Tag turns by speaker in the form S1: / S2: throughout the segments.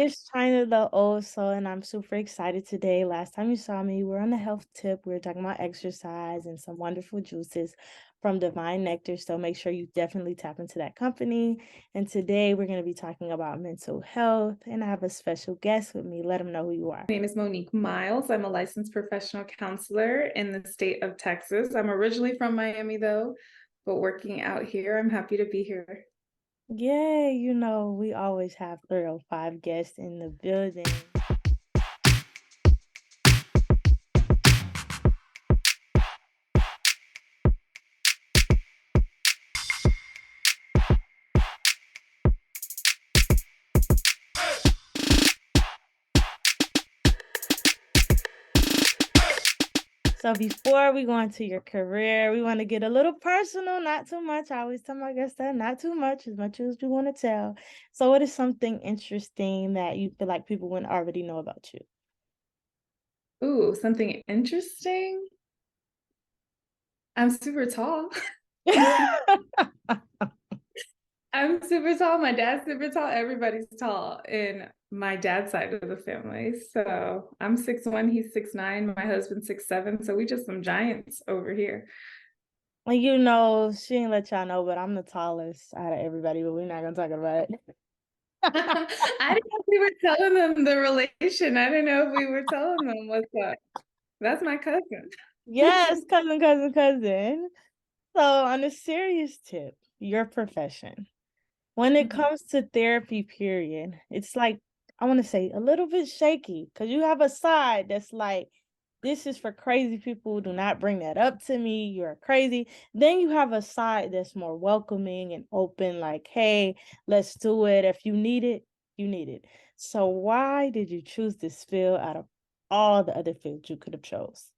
S1: It's China the old soul, and I'm super excited today. Last time you saw me, we're on the health tip. We were talking about exercise and some wonderful juices from Divine Nectar. So make sure you definitely tap into that company. And today we're going to be talking about mental health, and I have a special guest with me. Let them know who you are.
S2: My name is Monique Miles. I'm a licensed professional counselor in the state of Texas. I'm originally from Miami, though, but working out here. I'm happy to be here.
S1: Yay, we always have 305 guests in the building. So before we go into your career, we want to get a little personal, not too much. I always tell my guests that not too much, as much as we want to tell. So what is something interesting that you feel like people wouldn't already know about you?
S2: Ooh, something interesting. I'm super tall. I'm super tall. My dad's super tall. Everybody's tall in my dad's side of the family. So I'm 6'1", he's 6'9", my husband's 6'7". So we just some giants over here.
S1: She ain't let y'all know, but I'm the tallest out of everybody, but we're not gonna talk about it.
S2: I didn't know if we were telling them the relation. I didn't know if we were telling them what's up. That's my cousin.
S1: Yes, cousin, cousin, cousin. So on a serious tip, your profession. When it
S2: Mhm.
S1: comes to therapy, period, it's like, I want to say a little bit shaky because you have a side that's like, this is for crazy people. Do not bring that up to me. You're crazy. Then you have a side that's more welcoming and open, like, hey, let's do it. If you need it, you need it. So why did you choose this field out of all the other fields you could have chose?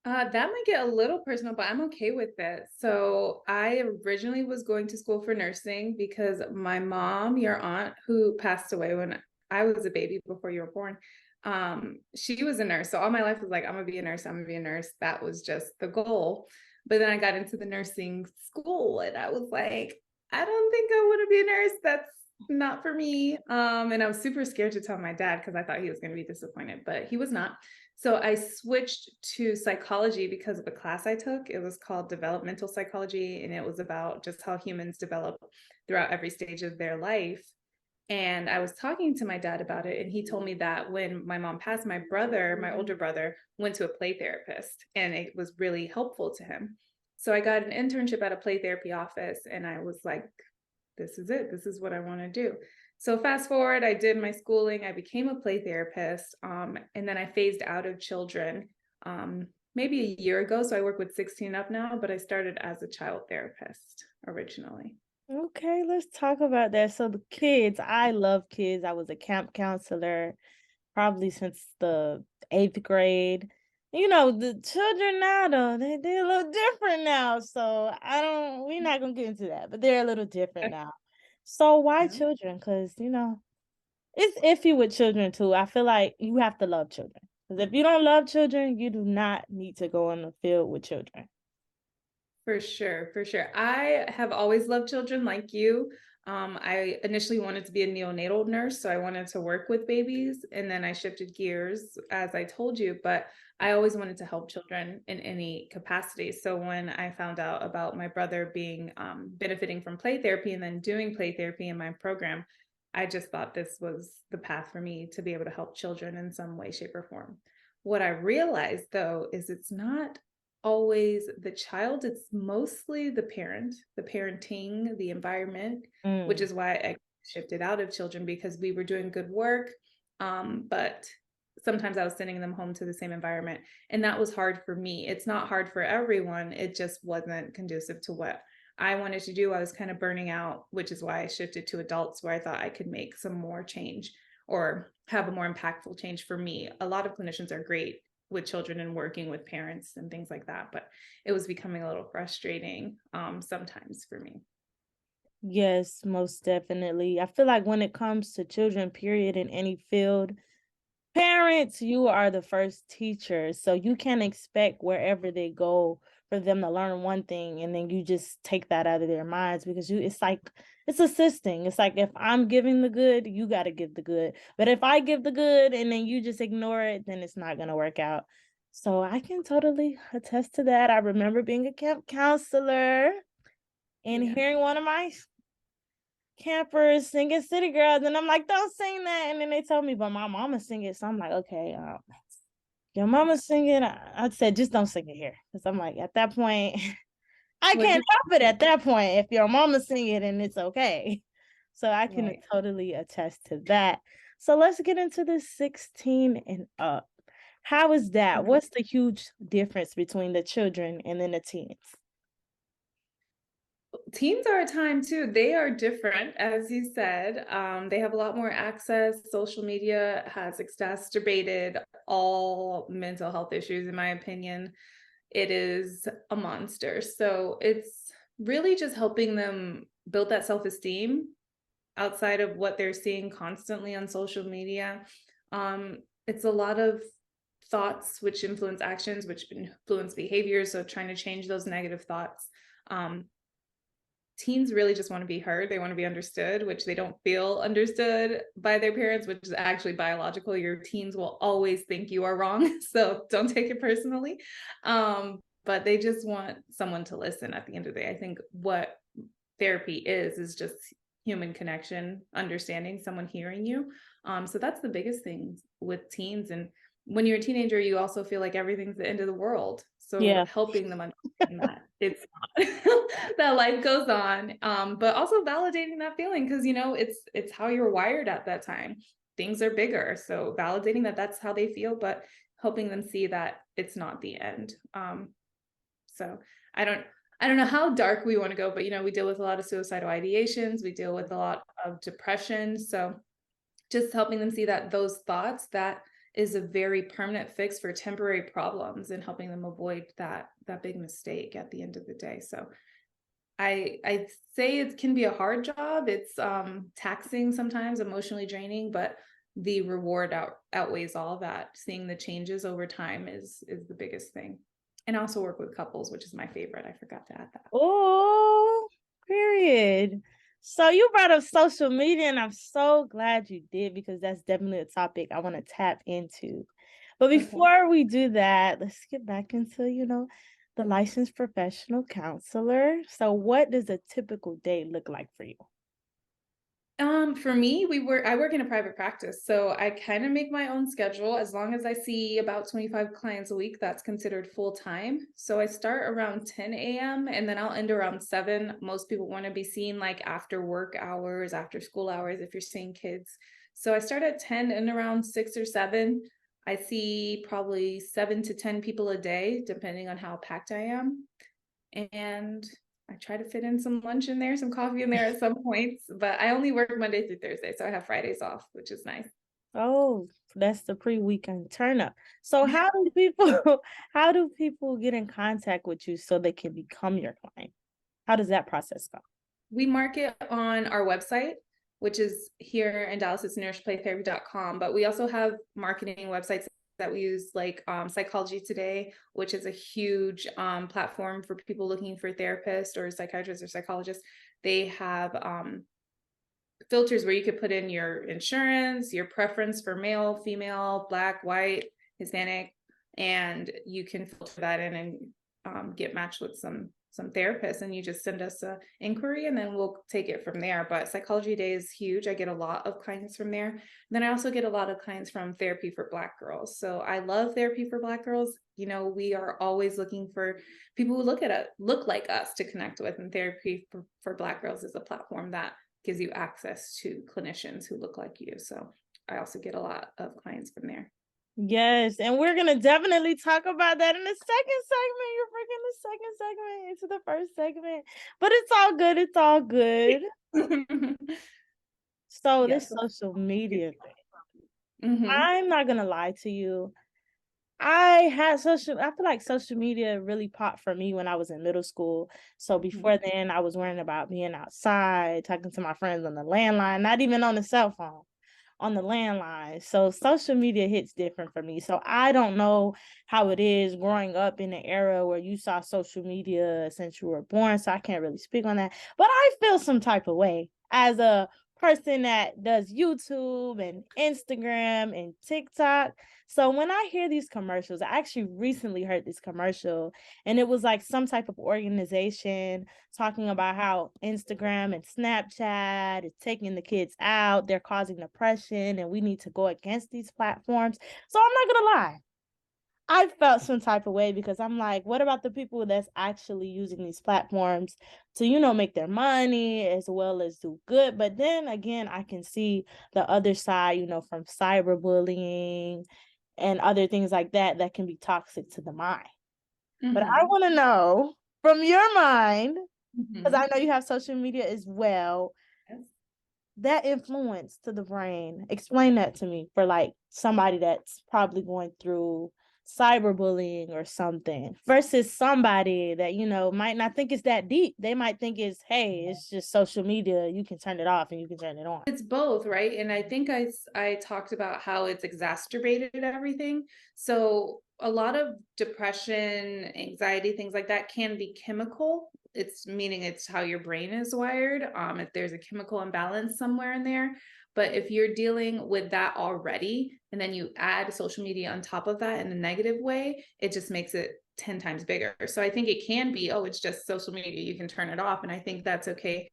S2: That might get a little personal, but I'm okay with it. So I originally was going to school for nursing because my mom, your aunt, who passed away when I was a baby before you were born, she was a nurse. So all my life was like, I'm gonna be a nurse, I'm gonna be a nurse. That was just the goal. But then I got into the nursing school and I was like, I don't think I want to be a nurse. That's not for me. And I was super scared to tell my dad because I thought he was going to be disappointed, but he was not. So I switched to psychology because of a class I took. It was called developmental psychology, and it was about just how humans develop throughout every stage of their life. And I was talking to my dad about it, and he told me that when my mom passed, my brother, my older brother, went to a play therapist, and it was really helpful to him. So I got an internship at a play therapy office, and I was like, this is it. This is what I want to do. So fast forward, I did my schooling. I became a play therapist, and then I phased out of children maybe a year ago. So I work with 16 up now, but I started as a child therapist originally.
S1: Okay, let's talk about that. So the kids, I love kids. I was a camp counselor probably since the 8th grade. The children now though, they're a little different now. So we're not gonna get into that, but they're a little different now. So why
S2: Yeah.
S1: children? Because it's iffy with children too. I feel like you have to love children. Because if you don't love children, you do not need to go in the field with children.
S2: For sure, for sure. I have always loved children like you. I initially wanted to be a neonatal nurse, so I wanted to work with babies, and then I shifted gears, as I told you, but I always wanted to help children in any capacity. So when I found out about my brother being benefiting from play therapy and then doing play therapy in my program, I just thought this was the path for me to be able to help children in some way, shape, or form. What I realized though is it's not always the child, it's mostly the parent, the parenting, the environment, which
S1: Mm.
S2: is why I shifted out of children because we were doing good work. But sometimes I was sending them home to the same environment. And that was hard for me. It's not hard for everyone. It just wasn't conducive to what I wanted to do. I was kind of burning out, which is why I shifted to adults where I thought I could make some more change or have a more impactful change for me. A lot of clinicians are great with children and working with parents and things like that, but it was becoming a little frustrating sometimes for me.
S1: Yes, most definitely. I feel like when it comes to children, period, in any field, parents, you are the first teachers. So you can expect wherever they go for them to learn one thing and then you just take that out of their minds because it's like it's assisting. It's like if I'm giving the good, you got to give the good. But if I give the good and then you just ignore it, then it's not going to work out. So I can totally attest to that. I remember being a camp counselor and
S2: Yeah.
S1: hearing one of my campers singing City Girls, and I'm like, don't sing that. And then they told me, but my mama sing it. So I'm like, okay, your mama sing it. I said, just don't sing it here. Because I'm like, at that point, I
S2: What
S1: can't
S2: did
S1: help it at that point if your mama sing it and it's okay. So I can
S2: right.
S1: totally attest to that. So let's get into the 16 and up. How is that? What's the huge difference between the children and then the teens?
S2: Teens are a time too. They are different, as you said. They have a lot more access. Social media has exacerbated all mental health issues, in my opinion. It is a monster. So it's really just helping them build that self-esteem outside of what they're seeing constantly on social media. It's a lot of thoughts which influence actions, which influence behaviors. So trying to change those negative thoughts. Um, Teens really just want to be heard. They want to be understood, which they don't feel understood by their parents, which is actually biological. Your teens will always think you are wrong. So don't take it personally. But they just want someone to listen at the end of the day. I think what therapy is just human connection, understanding, someone hearing you. So that's the biggest thing with teens. And when you're a teenager, you also feel like everything's the end of the world. So
S1: Yeah.
S2: helping them understand that it's not, that life goes on, but also validating that feeling because it's how you're wired at that time. Things are bigger, so validating that that's how they feel, but helping them see that it's not the end. So I don't know how dark we want to go, but we deal with a lot of suicidal ideations. We deal with a lot of depression. So just helping them see that those thoughts, that is a very permanent fix for temporary problems and helping them avoid that big mistake at the end of the day. So I say it can be a hard job. It's taxing sometimes, emotionally draining, but the reward outweighs all that. Seeing the changes over time is the biggest thing. And I also work with couples, which is my favorite. I forgot to add that.
S1: Oh, period. So you brought up social media, and I'm so glad you did because that's definitely a topic I want to tap into. But
S2: Okay.
S1: before we do that, let's get back into, the licensed professional counselor. So what does a typical day look like for you?
S2: For me, I work in a private practice, so I kind of make my own schedule. As long as I see about 25 clients a week, that's considered full time. So I start around 10 a.m. and then I'll end around 7. Most people want to be seen like after work hours, after school hours, if you're seeing kids. So I start at 10 and around 6 or 7. I see probably 7 to 10 people a day, depending on how packed I am. And I try to fit in some lunch in there, some coffee in there at some points, but I only work Monday through Thursday, so I have Fridays off, which is nice.
S1: Oh, that's the pre-weekend turn up. So how do people how do people get in contact with you so they can become your client? How does that process go?
S2: We market on our website, which is here in Dallas, it's nourishplaytherapy.com, but we also have marketing websites that we use like Psychology Today, which is a huge platform for people looking for therapists or psychiatrists or psychologists. They have filters where you could put in your insurance, your preference for male, female, black, white, Hispanic, and you can filter that in and get matched with some therapists, and you just send us a inquiry and then we'll take it from there. But Psychology Day is huge. I get a lot of clients from there. And then I also get a lot of clients from Therapy for Black Girls. So I love Therapy for Black Girls. We are always looking for people who look like us to connect with, and Therapy for Black Girls is a platform that gives you access to clinicians who look like you. So I also get a lot of clients from there.
S1: Yes, and we're gonna definitely talk about that in the second segment. You're bringing the second segment into the first segment, but it's all good. It's all good. So
S2: Yes.
S1: this social media thing,
S2: Mm-hmm.
S1: I'm not gonna lie to you. I feel like social media really popped for me when I was in middle school. So before then, I was worrying about being outside, talking to my friends on the landline, not even on the cell phone. on the landline. So social media hits different for me. So I don't know how it is growing up in an era where you saw social media since you were born. So I can't really speak on that. But I feel some type of way as a person that does YouTube and Instagram and TikTok. So when I hear these commercials, I actually recently heard this commercial, and it was like some type of organization talking about how Instagram and Snapchat is taking the kids out, they're causing depression, and we need to go against these platforms. So I'm not gonna lie, I felt some type of way because I'm like, what about the people that's actually using these platforms to, make their money as well as do good? But then again, I can see the other side, from cyberbullying and other things like that that can be toxic to the mind. But I want to know from your mind, because I know you have social media as well, that influence to the brain. Explain that to me for like somebody that's probably going through cyberbullying or something versus somebody that, might not think it's that deep. They might think it's, hey, it's just social media. You can turn it off and you can turn it on.
S2: It's both, right? And I think I talked about how it's exacerbated everything. So a lot of depression, anxiety, things like that can be chemical. It's meaning it's how your brain is wired. If there's a chemical imbalance somewhere in there. But if you're dealing with that already, and then you add social media on top of that in a negative way, it just makes it 10 times bigger. So I think it can be, oh, it's just social media, you can turn it off. And I think that's okay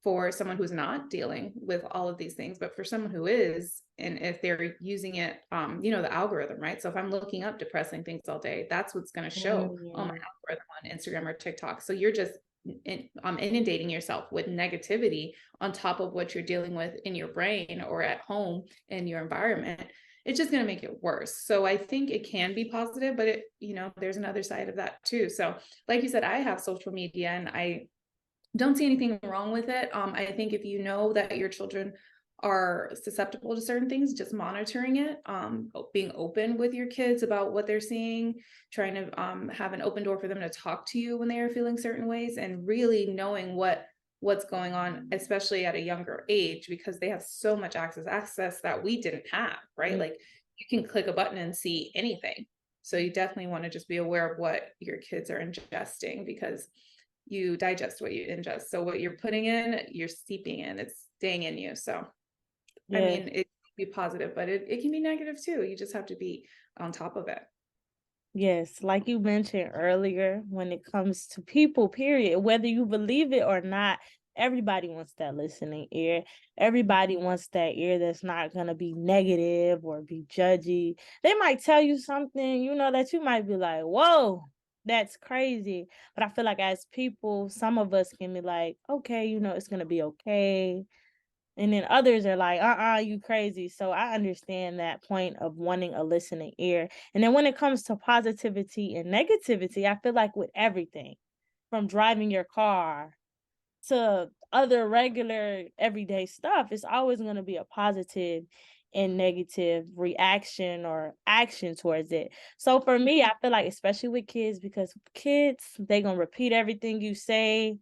S2: for someone who's not dealing with all of these things, but for someone who is, and if they're using it, the algorithm, right? So if I'm looking up depressing things all day, that's what's going to show on my algorithm on Instagram or TikTok. So you're just inundating yourself with negativity on top of what you're dealing with in your brain or at home in your environment. It's just going to make it worse. So I think it can be positive, but there's another side of that too. So like you said, I have social media and I don't see anything wrong with it. I think if you know that your children are susceptible to certain things, just monitoring it, being open with your kids about what they're seeing, trying to have an open door for them to talk to you when they are feeling certain ways, and really knowing what's going on, especially at a younger age, because they have so much access that we didn't have, right? Like you can click a button and see anything. So you definitely want to just be aware of what your kids are ingesting, because you digest what you ingest. So what you're putting in, you're seeping in, it's staying in you. So, I mean, it can be positive, but it can be negative too. You just have to be on top of it.
S1: Yes, like you mentioned earlier, when it comes to people, period, whether you believe it or not, everybody wants that listening ear. Everybody wants that ear that's not going to be negative or be judgy. They might tell you something, that you might be like, whoa, that's crazy. But I feel like as people, some of us can be like, okay, it's going to be okay. And then others are like, you crazy. So I understand that point of wanting a listening ear. And then when it comes to positivity and negativity, I feel like with everything from driving your car to other regular everyday stuff, it's always going to be a positive and negative reaction or action towards it. So for me, I feel like, especially with kids, because kids, they going to repeat everything you say.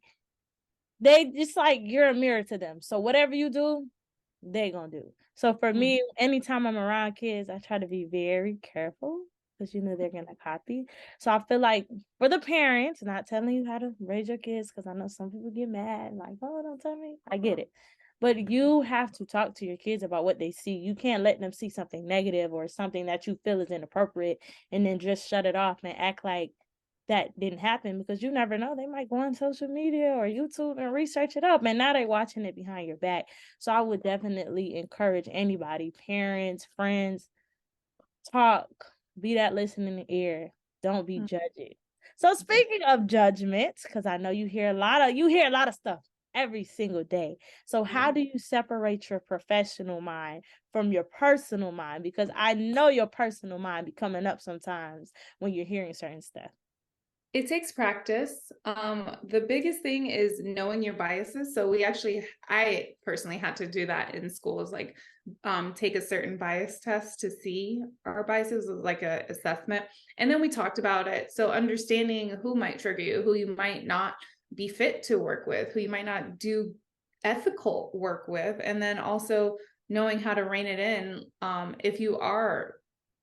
S1: They just like you're a mirror to them. So whatever you do, they gonna do. So for me, anytime I'm around kids, I try to be very careful because they're gonna copy. So I feel like for the parents, not telling you how to raise your kids, because I know some people get mad, like, oh, don't tell me. I get it. But you have to talk to your kids about what they see. You can't let them see something negative or something that you feel is inappropriate and then just shut it off and act like that didn't happen, because you never know. They might go on social media or YouTube and research it up, and now they're watching it behind your back. So I would definitely encourage anybody, parents, friends, talk, be that listening ear. Don't be judging. So speaking of judgments, because I know you hear a lot of stuff every single day. So how do you separate your professional mind from your personal mind? Because I know your personal mind be coming up sometimes when you're hearing certain stuff.
S2: It takes practice. The biggest thing is knowing your biases. So I personally had to do that in schools, like take a certain bias test to see our biases, like a assessment. And then we talked about it. So understanding who might trigger you, who you might not be fit to work with, who you might not do ethical work with. And then also knowing how to rein it in. If you are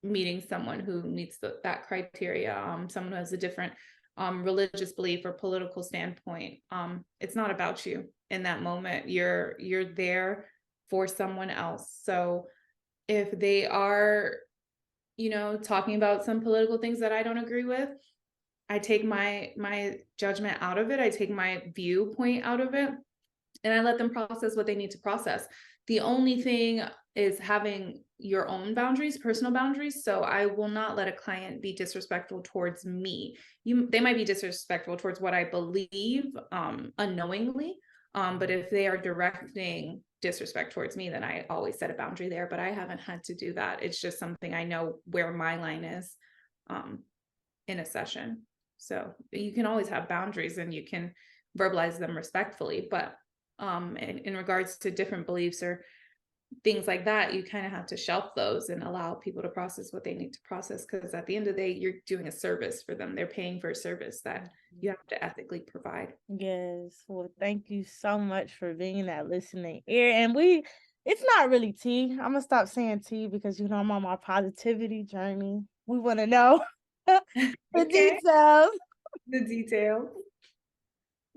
S2: meeting someone who meets that criteria, someone who has a different religious belief or political standpoint, it's not about you in that moment. You're there for someone else. So if they are, talking about some political things that I don't agree with, I take my judgment out of it. I take my viewpoint out of it, and I let them process what they need to process. The only thing is having your own boundaries, personal boundaries. So I will not let a client be disrespectful towards me. They might be disrespectful towards what I believe, unknowingly. But if they are directing disrespect towards me, then I always set a boundary there. But I haven't had to do that. It's just something I know where my line is, in a session. So you can always have boundaries and you can verbalize them respectfully, but in regards to different beliefs or things like that, you kind of have to shelf those and allow people to process what they need to process, because at the end of the day, you're doing a service for them. They're paying for a service that you have to ethically provide.
S1: Yes. Well, thank you so much for being that listening ear. And it's not really tea. I'm gonna stop saying tea because I'm on my positivity journey. We want to know the
S2: Okay.
S1: details.
S2: The detail.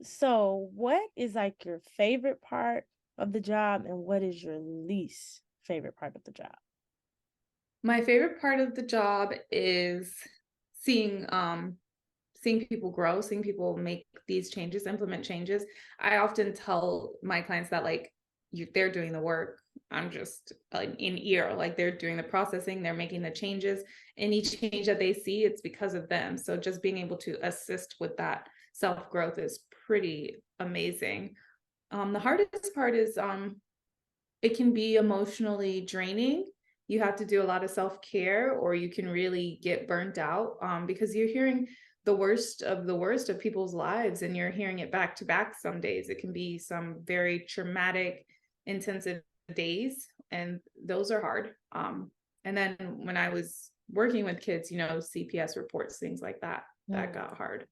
S1: So, what is like your favorite part of the job, and what is your least favorite part of the job?
S2: My favorite part of the job is seeing seeing people grow, seeing people make these changes, implement changes. I often tell my clients that they're doing the work. I'm just in ear, like they're doing the processing, they're making the changes. Any change that they see, it's because of them. So just being able to assist with that self-growth is pretty amazing. The hardest part is it can be emotionally draining. You have to do a lot of self-care, or you can really get burnt out, because you're hearing the worst of people's lives, and you're hearing it back to back. Some days it can be some very traumatic, intensive days, and those are hard. And then when I was working with kids, CPS reports, things like that, that got hard.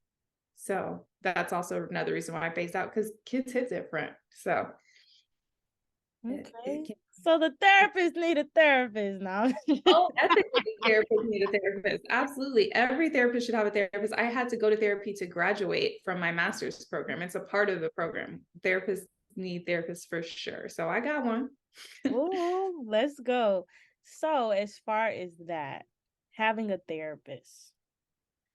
S2: So that's also another reason why I phased out, because kids hit different. So
S1: Okay. So the therapist need a therapist now.
S2: Oh, ethically, therapists need a therapist. Absolutely. Every therapist should have a therapist. I had to go to therapy to graduate from my master's program. It's a part of the program. Therapists need therapists for sure. So I got one.
S1: Oh, let's go. So, as far as that, having a therapist,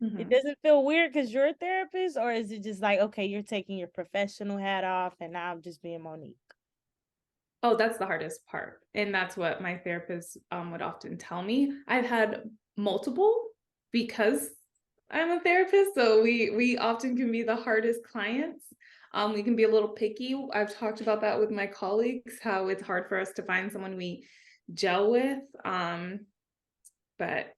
S1: it
S2: Mhm.
S1: doesn't feel weird because you're a therapist, or is it just like, okay, you're taking your professional hat off and now I'm just being Monique?
S2: Oh, that's the hardest part. And that's what my therapist would often tell me. I've had multiple because I'm a therapist. So we often can be the hardest clients. We can be a little picky. I've talked about that with my colleagues, how it's hard for us to find someone we gel with. But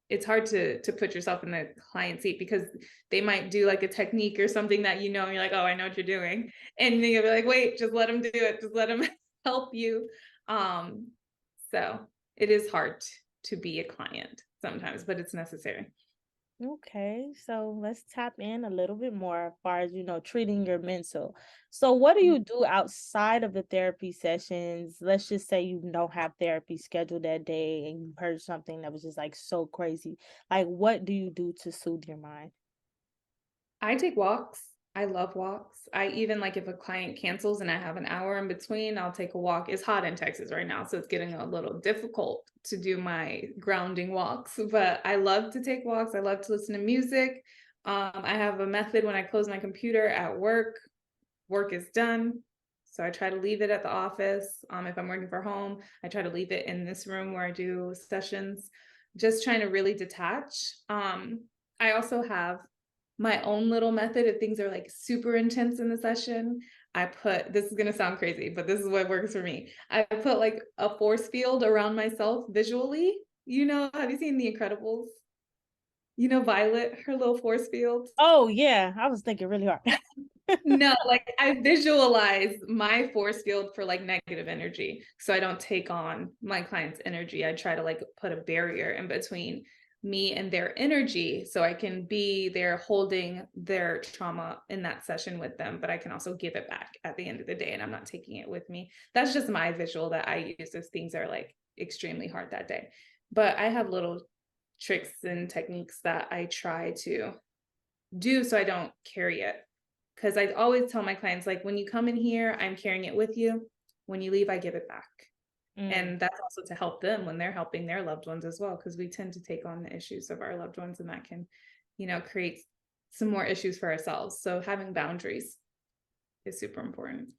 S2: it's hard to put yourself in the client seat, because they might do like a technique or something that and you're like, oh, I know what you're doing. And then you'll be like, wait, just let them do it. Just let them help you. So it is hard to be a client sometimes, but it's necessary.
S1: Okay, so let's tap in a little bit more as far as, treating your mental. So what do you do outside of the therapy sessions? Let's just say you don't have therapy scheduled that day and you heard something that was just like so crazy. Like, what do you do to soothe your mind?
S2: I take walks. I love walks. I even like, if a client cancels and I have an hour in between, I'll take a walk. It's hot in Texas right now, so it's getting a little difficult to do my grounding walks, but I love to take walks. I love to listen to music. I have a method when I close my computer at work. Work is done. So I try to leave it at the office. If I'm working from home, I try to leave it in this room where I do sessions, just trying to really detach. I also have my own little method if things are like super intense in the session. This is going to sound crazy, but this is what works for me. I put like a force field around myself visually. Have you seen The Incredibles? Violet, her little force field.
S1: Oh yeah, I was thinking really hard.
S2: No, like I visualize my force field for like negative energy, so I don't take on my client's energy. I try to like put a barrier in between me and their energy, so I can be there holding their trauma in that session with them, but I can also give it back at the end of the day, and I'm not taking it with me. That's just my visual that I use as things are like extremely hard that day. But I have little tricks and techniques that I try to do so I don't carry it. Because I always tell my clients, like, when you come in here, I'm carrying it with you. When you leave, I give it back.
S1: Mm.
S2: And that's also to help them when they're helping their loved ones as well, because we tend to take on the issues of our loved ones, and that can, create some more issues for ourselves. So having boundaries is super important.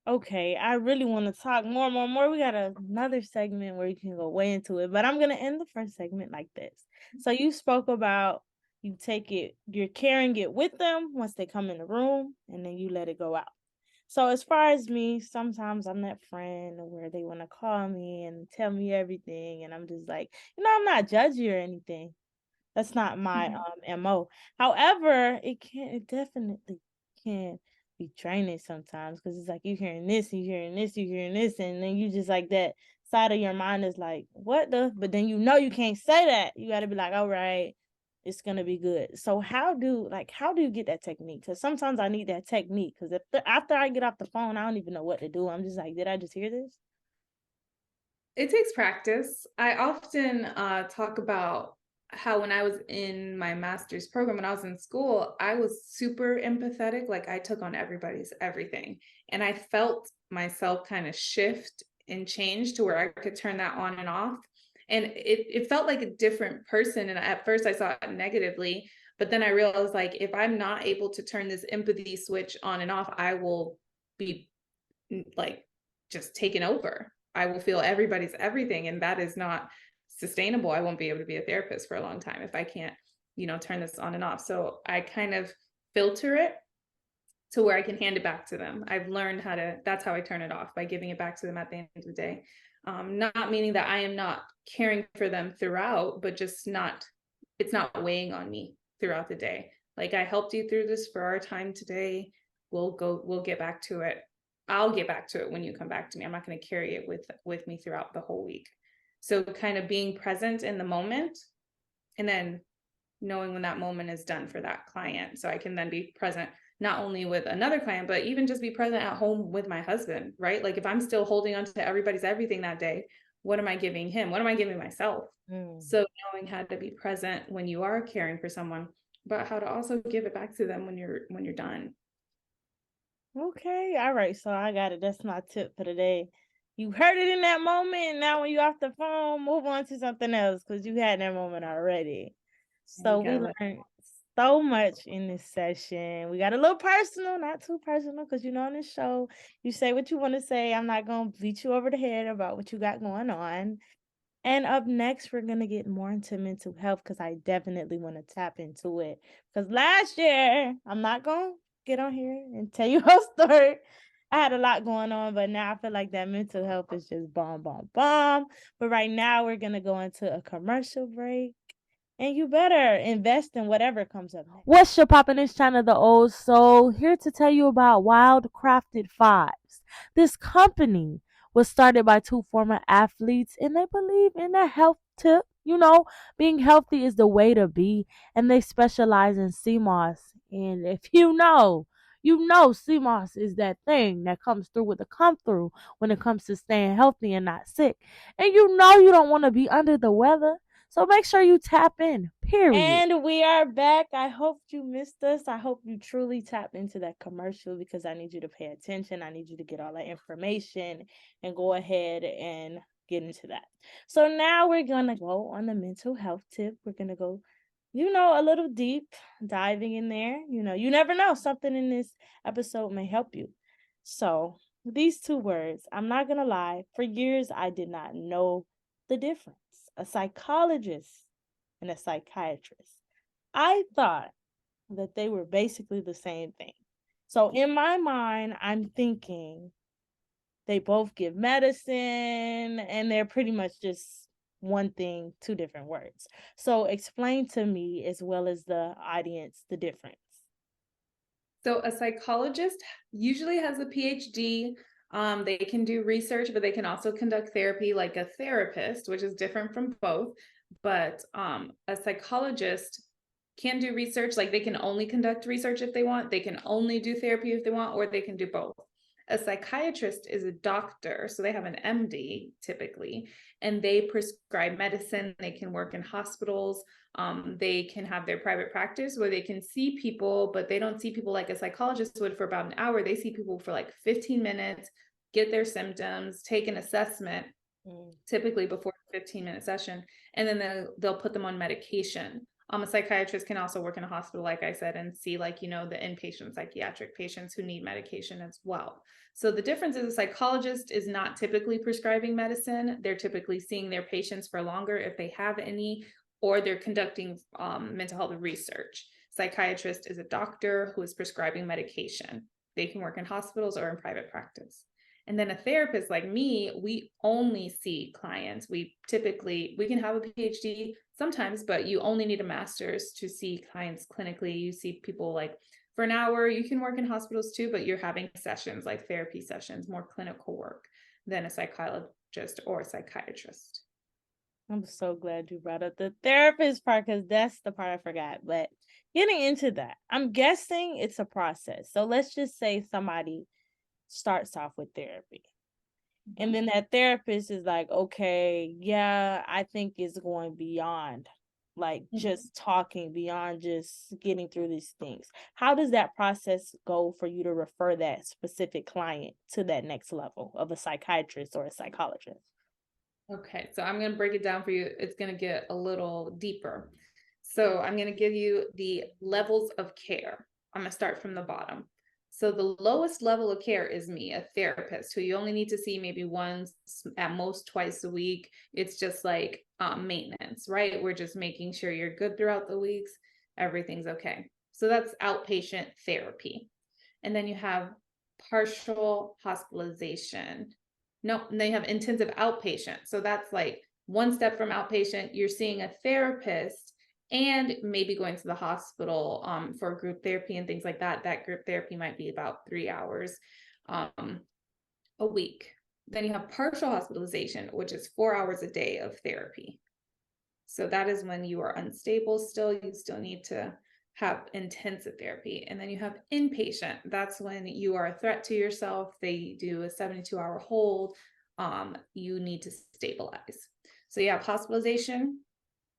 S1: Okay, I really want to talk more. We got another segment where you can go way into it, but I'm gonna end the first segment like this. So you spoke about you're carrying it with them once they come in the room, and then you let it go out. So as far as me, sometimes I'm that friend where they want to call me and tell me everything, and I'm just like, I'm not judgy or anything. That's not my
S2: Mhm.
S1: MO. However, it definitely can be draining sometimes because it's like you hearing this, you hearing this, you hearing this, and then you just like that side of your mind is like, what the? But then you can't say that. You got to be like, all right, it's gonna be good. So how do you get that technique? Because sometimes I need that technique. Because after I get off the phone, I don't even know what to do. I'm just like, did I just hear this?
S2: It takes practice. I often talk about how when I was in my master's program, when I was in school, I was super empathetic. Like, I took on everybody's everything. And I felt myself kind of shift and change to where I could turn that on and off. And it felt like a different person. And at first I saw it negatively, but then I realized, like, if I'm not able to turn this empathy switch on and off, I will be like just taken over. I will feel everybody's everything, and that is not sustainable. I won't be able to be a therapist for a long time if I can't, turn this on and off. So I kind of filter it to where I can hand it back to them. I've learned that's how I turn it off, by giving it back to them at the end of the day. Not meaning that I am not caring for them throughout, but just it's not weighing on me throughout the day. Like, I helped you through this for our time today. We'll get back to it. I'll get back to it when you come back to me. I'm not going to carry it with me throughout the whole week. So kind of being present in the moment, and then knowing when that moment is done for that client. So I can then be present not only with another client, but even just be present at home with my husband, right? Like, if I'm still holding on to everybody's everything that day, what am I giving him? What am I giving myself?
S1: Mm.
S2: So knowing how to be present when you are caring for someone, but how to also give it back to them when you're done.
S1: Okay, all right. So I got it. That's my tip for the day. You heard it in that moment. And now when you off the phone, move on to something else because you had that moment already.
S2: And you
S1: So we
S2: gotta let
S1: learned so much in this session. We got a little personal, not too personal, because on this show, you say what you want to say. I'm not gonna beat you over the head about what you got going on. And up next, we're gonna get more into mental health because I definitely want to tap into it. Because last year, I'm not gonna get on here and tell you a story. I had a lot going on, but now I feel like that mental health is just bomb, bomb, bomb. But right now, we're gonna go into a commercial break. And you better invest in whatever comes up next. What's your poppin'? It's China the Old Soul here to tell you about Wildcrafted Fivez. This company was started by two former athletes, and they believe in a health tip. Being healthy is the way to be, and they specialize in CMOS. And if CMOS is that thing that comes through with the come through when it comes to staying healthy and not sick. And you don't want to be under the weather. So make sure you tap in, period. And we are back. I hope you missed us. I hope you truly tapped into that commercial because I need you to pay attention. I need you to get all that information and go ahead and get into that. So now we're going to go on the mental health tip. We're going to go, a little deep, diving in there. You never know. Something in this episode may help you. So these two words, I'm not going to lie, for years I did not know the difference. A psychologist and a psychiatrist. I thought that they were basically the same thing. So in my mind, I'm thinking they both give medicine and they're pretty much just one thing, two different words. So explain to me as well as the audience the difference.
S2: So a psychologist usually has a PhD. They can do research, but they can also conduct therapy like a therapist, which is different from both. But a psychologist can do research, like they can only conduct research if they want, they can only do therapy if they want, or they can do both. A psychiatrist is a doctor, so they have an MD typically, and they prescribe medicine. They can work in hospitals. They can have their private practice where they can see people, but they don't see people like a psychologist would for about an hour. They see people for like 15 minutes, get their symptoms, take an assessment, typically before a 15-minute session, and then they'll put them on medication. A psychiatrist can also work in a hospital, like I said, and see like, the inpatient psychiatric patients who need medication as well. So the difference is a psychologist is not typically prescribing medicine. They're typically seeing their patients for longer if they have any, or they're conducting mental health research. Psychiatrist is a doctor who is prescribing medication. They can work in hospitals or in private practice. And then a therapist like me, we only see clients. We can have a PhD sometimes, but you only need a master's to see clients clinically. You see people like for an hour. You can work in hospitals too, but you're having sessions like therapy sessions, more clinical work than a psychologist or a psychiatrist.
S1: I'm so glad you brought up the therapist part, because that's the part I forgot. But getting into that, I'm guessing it's a process. So let's just say somebody starts off with therapy. And then that therapist is like, okay, yeah, I think it's going beyond like just talking, beyond just getting through these things. How does that process go for you to refer that specific client to that next level of a psychiatrist or a psychologist?
S2: Okay, so I'm going to break it down for you. It's going to get a little deeper. So I'm going to give you the levels of care. I'm going to start from the bottom. So the lowest level of care is me, a therapist, who you only need to see maybe once, at most twice a week. It's just like maintenance, right? We're just making sure you're good throughout the weeks. Everything's okay. So that's outpatient therapy. And then you have partial hospitalization. No, they have intensive outpatient. So that's like one step from outpatient. You're seeing a therapist and maybe going to the hospital for group therapy and things like that. That group therapy might be about 3 hours a week. Then you have partial hospitalization, which is 4 hours a day of therapy. So that is when you are unstable still. You still need to have intensive therapy. And then you have inpatient. That's when you are a threat to yourself. They do a 72-hour hold. You need to stabilize. So you have hospitalization,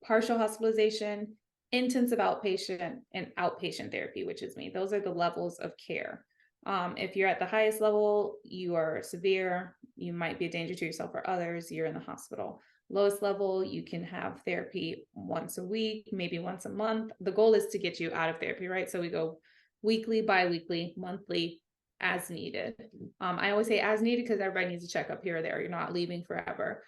S2: partial hospitalization, intensive outpatient, and outpatient therapy, which is me. Those are the levels of care. If you're at the highest level, you are severe. You might be a danger to yourself or others. You're in the hospital. Lowest level, you can have therapy once a week, maybe once a month. The goal is to get you out of therapy, right? So we go weekly, bi-weekly, monthly, as needed. I always say as needed because everybody needs a checkup here or there. You're not leaving forever.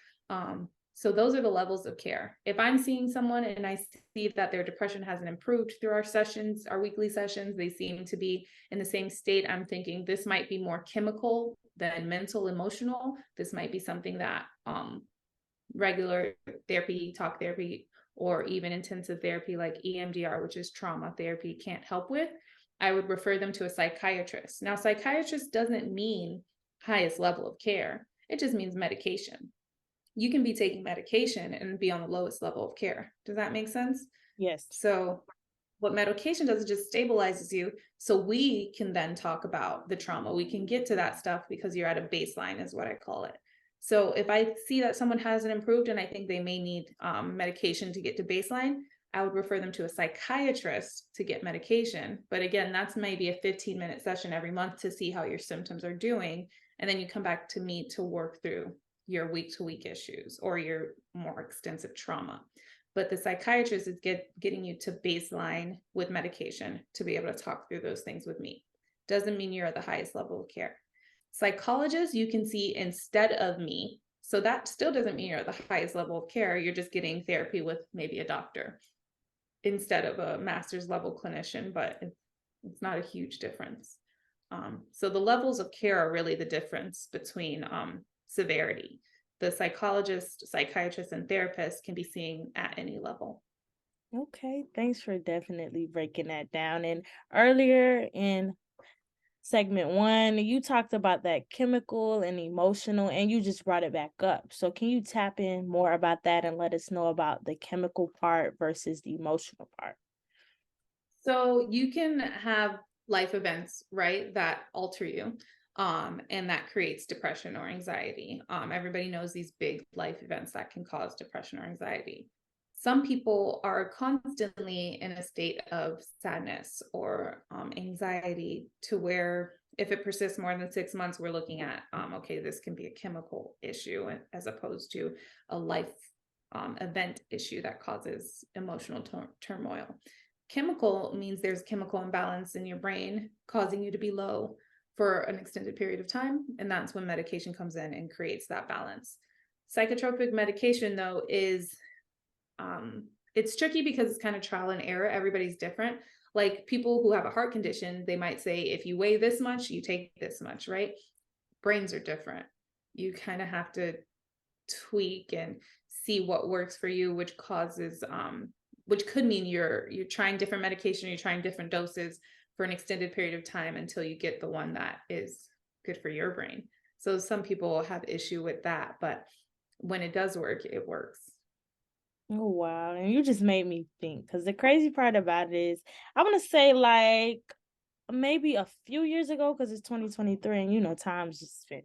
S2: So those are the levels of care. If I'm seeing someone and I see that their depression hasn't improved through our sessions, our weekly sessions, they seem to be in the same state, I'm thinking this might be more chemical than mental, emotional. This might be something that regular therapy, talk therapy, or even intensive therapy like EMDR, which is trauma therapy, can't help with. I would refer them to a psychiatrist. Now, psychiatrist doesn't mean highest level of care. It just means medication. You can be taking medication and be on the lowest level of care. Does that make sense?
S1: Yes.
S2: So what medication does, it just stabilizes you. So we can then talk about the trauma. We can get to that stuff because you're at a baseline, is what I call it. So if I see that someone hasn't improved and I think they may need medication to get to baseline, I would refer them to a psychiatrist to get medication. But again, that's maybe a 15-minute session every month to see how your symptoms are doing. And then you come back to me to work through your week-to-week issues or your more extensive trauma. But the psychiatrist is getting you to baseline with medication to be able to talk through those things with me. Doesn't mean you're at the highest level of care. Psychologists you can see instead of me. So that still doesn't mean you're at the highest level of care. You're just getting therapy with maybe a doctor instead of a master's level clinician, but it's not a huge difference. So the levels of care are really the difference between severity. The psychologist, psychiatrist, and therapist can be seeing at any level.
S1: Okay, thanks for definitely breaking that down. And earlier in segment one, you talked about that chemical and emotional, and you just brought it back up. So can you tap in more about that and let us know about the chemical part versus the emotional part?
S2: So you can have life events, right, that alter you, and that creates depression or anxiety. Everybody knows these big life events that can cause depression or anxiety. Some people are constantly in a state of sadness or anxiety, to where if it persists more than 6 months, we're looking at, okay, this can be a chemical issue as opposed to a life event issue that causes emotional turmoil. Chemical means there's chemical imbalance in your brain causing you to be low for an extended period of time. And that's when medication comes in and creates that balance. Psychotropic medication, though, is it's tricky because it's kind of trial and error. Everybody's different. Like people who have a heart condition, they might say, if you weigh this much, you take this much, right? Brains are different. You kind of have to tweak and see what works for you, which could mean you're trying different medication, you're trying different doses for an extended period of time until you get the one that is good for your brain. So some people have issue with that, but when it does work, it works.
S1: Oh, wow. And you just made me think, because the crazy part about it is, I want to say like maybe a few years ago, because it's 2023 and time's just been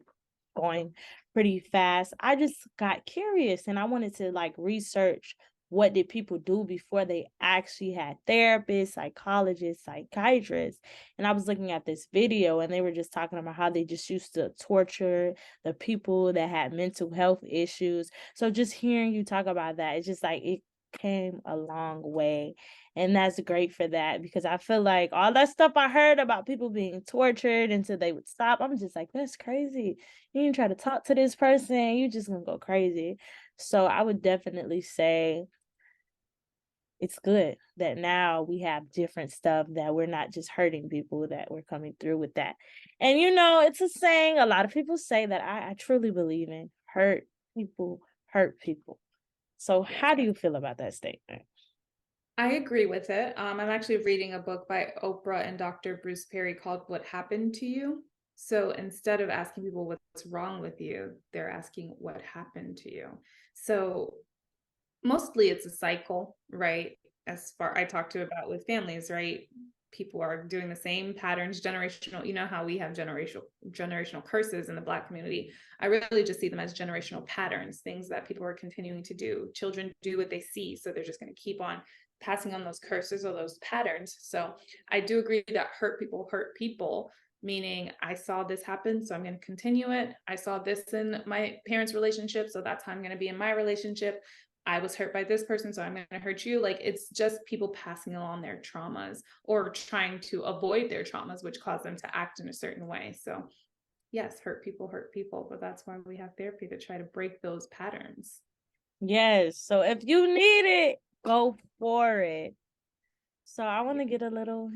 S1: going pretty fast. I just got curious and I wanted to like research what did people do before they actually had therapists, psychologists, psychiatrists. And I was looking at this video and they were just talking about how they just used to torture the people that had mental health issues. So just hearing you talk about that, it's just like it came a long way. And that's great for that, because I feel like all that stuff I heard about people being tortured until they would stop, I'm just like, that's crazy. You even try to talk to this person, you just gonna go crazy. So I would definitely say it's good that now we have different stuff, that we're not just hurting people, that we're coming through with that. And it's a saying a lot of people say that I truly believe in: hurt people hurt people. So
S2: Yes,
S1: how do you feel about that statement?
S2: I agree with it. I'm actually reading a book by Oprah and Dr. Bruce Perry called What Happened to You. So instead of asking people what's wrong with you, they're asking what happened to you. So mostly it's a cycle, right? As far I talk to about with families, right? People are doing the same patterns, generational, you know how we have generational curses in the Black community. I really just see them as generational patterns, things that people are continuing to do. Children do what they see, so they're just going to keep on passing on those curses or those patterns. So I do agree that hurt people, meaning I saw this happen, so I'm going to continue it. I saw this in my parents' relationship, so that's how I'm going to be in my relationship. I was hurt by this person, so I'm going to hurt you. Like, it's just people passing along their traumas or trying to avoid their traumas, which cause them to act in a certain way. So yes, hurt people, but that's why we have therapy, to try to break those patterns.
S1: Yes. So if you need it, go for it. So I want to get a little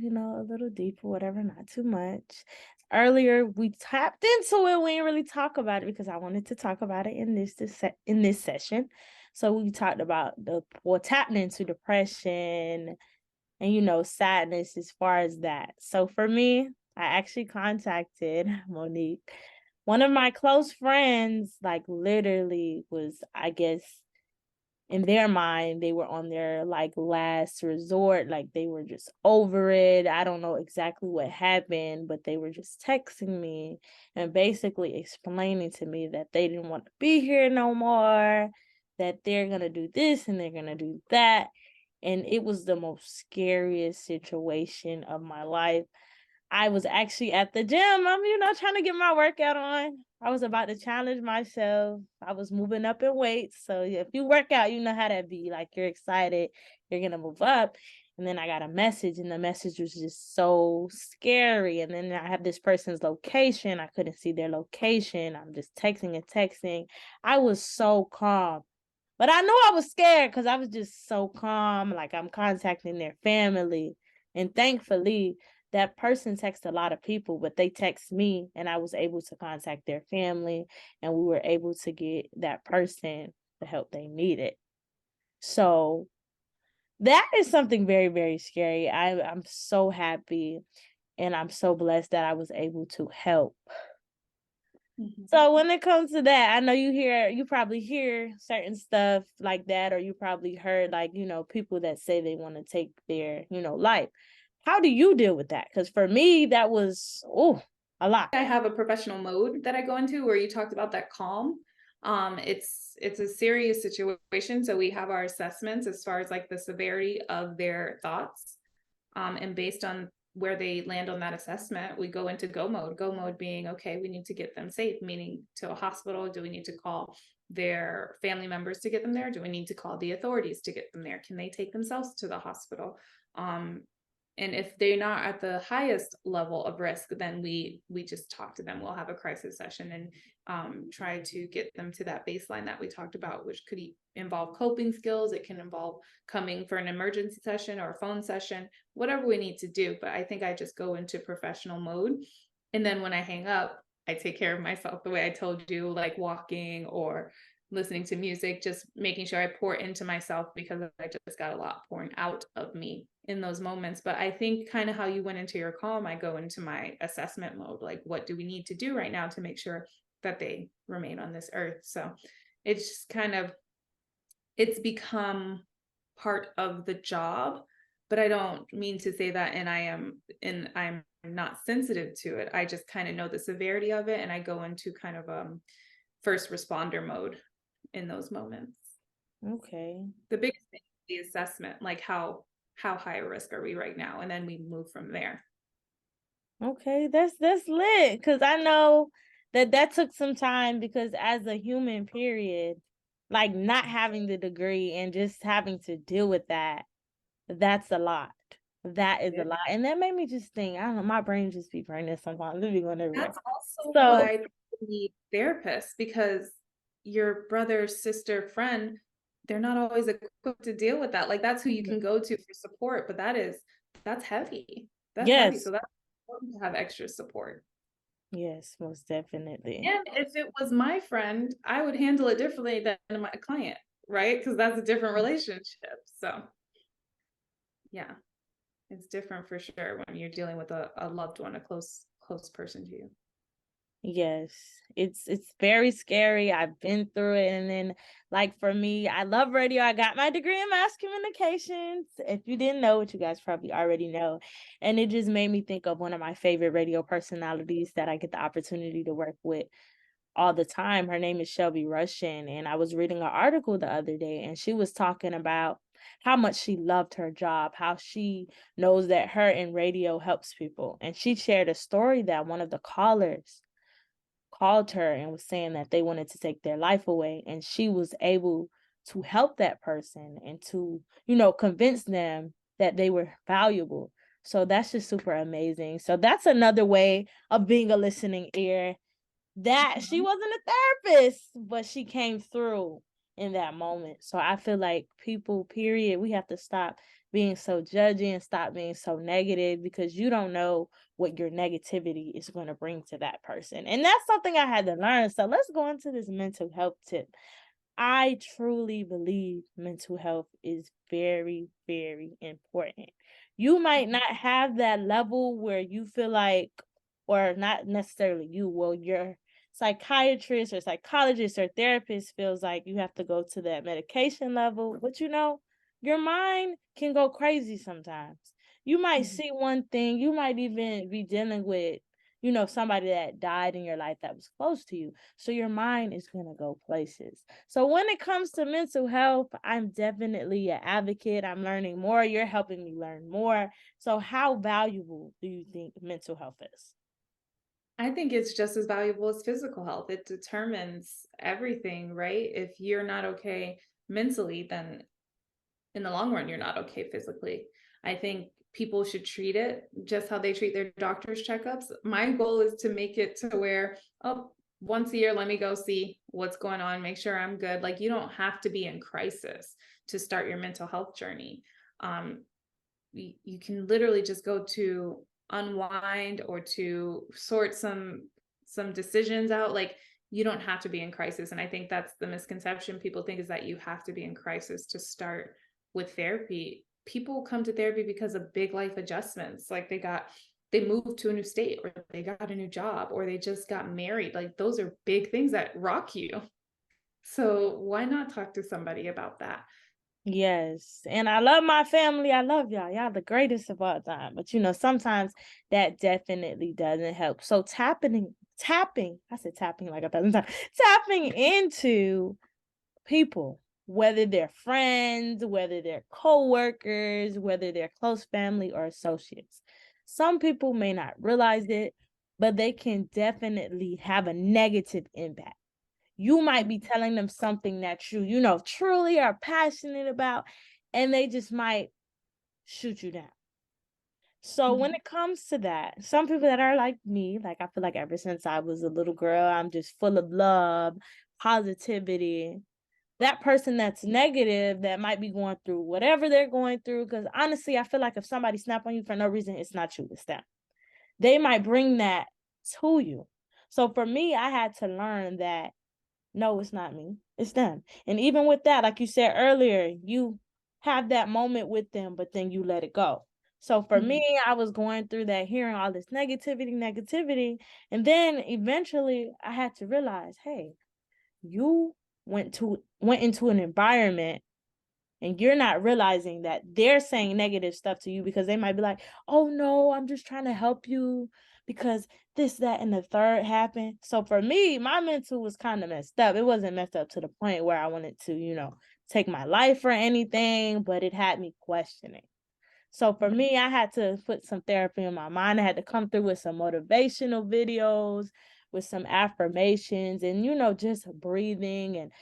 S1: deeper, whatever, not too much. Earlier we tapped into it. We didn't really talk about it because I wanted to talk about it in this session. So we talked about what's happening to depression and sadness as far as that. So for me, I actually contacted Monique. One of my close friends, like literally was, I guess, in their mind, they were on their like last resort, like they were just over it. I don't know exactly what happened, but they were just texting me and basically explaining to me that they didn't want to be here no more, that they're going to do this and they're going to do that. And it was the most scariest situation of my life. I was actually at the gym. I'm, trying to get my workout on. I was about to challenge myself. I was moving up in weights. So if you work out, you know how that be. Like, you're excited, you're gonna move up. And then I got a message, and the message was just so scary. And then I have this person's location. I couldn't see their location. I'm just texting and texting. I was so calm. But I knew I was scared because I was just so calm. Like, I'm contacting their family. And thankfully, that person texted a lot of people, but they text me and I was able to contact their family and we were able to get that person the help they needed. So that is something very, very scary. I'm so happy And I'm so blessed that I was able to help.
S2: Mhm.
S1: So when it comes to that, I know you probably hear certain stuff like that, or you probably heard like, people that say they want to take their, life. How do you deal with that? Because for me, that was, a lot.
S2: I have a professional mode that I go into where you talked about that calm. It's a serious situation. So we have our assessments as far as like the severity of their thoughts. And based on where they land on that assessment, we go into go mode. Go mode being, okay, we need to get them safe, meaning to a hospital. Do we need to call their family members to get them there? Do we need to call the authorities to get them there? Can they take themselves to the hospital? And if they're not at the highest level of risk, then we just talk to them. We'll have a crisis session and try to get them to that baseline that we talked about, which could involve coping skills. It can involve coming for an emergency session or a phone session, whatever we need to do. But I think I just go into professional mode. And then when I hang up, I take care of myself the way I told you, like walking or listening to music, just making sure I pour into myself because I just got a lot pouring out of me in those moments. But I think kind of how you went into your calm, I go into my assessment mode. Like, what do we need to do right now to make sure that they remain on this earth? So it's just kind of, it's become part of the job, but I don't mean to say that I'm not sensitive to it. I just kind of know the severity of it, and I go into kind of first responder mode in those moments.
S1: Okay.
S2: The biggest thing is the assessment, like how high a risk are we right now, and then we move from there.
S1: Okay, that's lit. Cause I know that took some time because as a human, period, like not having the degree and just having to deal with that, that's a lot. That is a lot. And that made me just think, I don't know, my brain just be burning sometimes. It be going everywhere.
S2: That's also
S1: So
S2: why we need therapists, because your brother, sister, friend, they're not always equipped to deal with that. Like that's who you can go to for support, but that's heavy. That's heavy.
S1: yes,
S2: So that's important to have extra support.
S1: yes, most definitely.
S2: And if it was my friend, I would handle it differently than my client, right? Because that's a different relationship. So yeah, it's different for sure when you're dealing with a loved one, a close person to you.
S1: Yes, it's very scary. I've been through it. And then like for me, I love radio. I got my degree in mass communications. If you didn't know, which you guys probably already know. And it just made me think of one of my favorite radio personalities that I get the opportunity to work with all the time. Her name is Shelby Russian. And I was reading an article the other day, and she was talking about how much she loved her job, how she knows that her in radio helps people. And she shared a story that one of the callers called her and was saying that they wanted to take their life away, and she was able to help that person and to, convince them that they were valuable. So that's just super amazing. So that's another way of being a listening ear, that she wasn't a therapist, but she came through in that moment. So I feel like people, period, we have to stop being so judgy and stop being so negative, because you don't know what your negativity is going to bring to that person. And that's something I had to learn. So let's go into this mental health tip. I truly believe mental health is very, very important. You might not have that level where you feel like, or not necessarily you, well, your psychiatrist or psychologist or therapist feels like you have to go to that medication level, but your mind can go crazy sometimes. You might see one thing, you might even be dealing with, somebody that died in your life that was close to you. So your mind is going to go places. So when it comes to mental health, I'm definitely an advocate. I'm learning more. You're helping me learn more. So how valuable do you think mental health is?
S2: I think it's just as valuable as physical health. It determines everything, right? If you're not okay mentally, then in the long run, you're not okay physically. I think people should treat it just how they treat their doctor's checkups. My goal is to make it to where, oh, once a year, let me go see what's going on, make sure I'm good. Like you don't have to be in crisis to start your mental health journey. You can literally just go to unwind or to sort some decisions out. Like you don't have to be in crisis. And I think that's the misconception people think, is that you have to be in crisis to start with therapy. People come to therapy because of big life adjustments. Like they got they moved to a new state, or they got a new job, or they just got married. Like those are big things that rock you. So why not talk to somebody about that?
S1: Yes. And I love my family. I love y'all. Y'all the greatest of all time. But sometimes that definitely doesn't help. So I said tapping like a thousand times, tapping into people, whether they're friends, whether they're coworkers, whether they're close family or associates. Some people may not realize it, but they can definitely have a negative impact. You might be telling them something that you truly are passionate about, and they just might shoot you down. So when it comes to that, some people that are like me, like I feel like ever since I was a little girl, I'm just full of love, positivity. That person that's negative, that might be going through whatever they're going through, because honestly, I feel like if somebody snap on you for no reason, it's not you, it's them. They might bring that to you. So for me, I had to learn that no, it's not me. It's them. And even with that, like you said earlier, you have that moment with them, but then you let it go. So for
S2: Mhm.
S1: me, I was going through that, hearing all this negativity. And then eventually I had to realize, hey, you went into an environment and you're not realizing that they're saying negative stuff to you, because they might be like, oh no, I'm just trying to help you because this, that, and the third happened. So for me, my mental was kind of messed up. It wasn't messed up to the point where I wanted to, take my life or anything, but it had me questioning. So for me, I had to put some therapy in my mind. I had to come through with some motivational videos, with some affirmations, and, just breathing and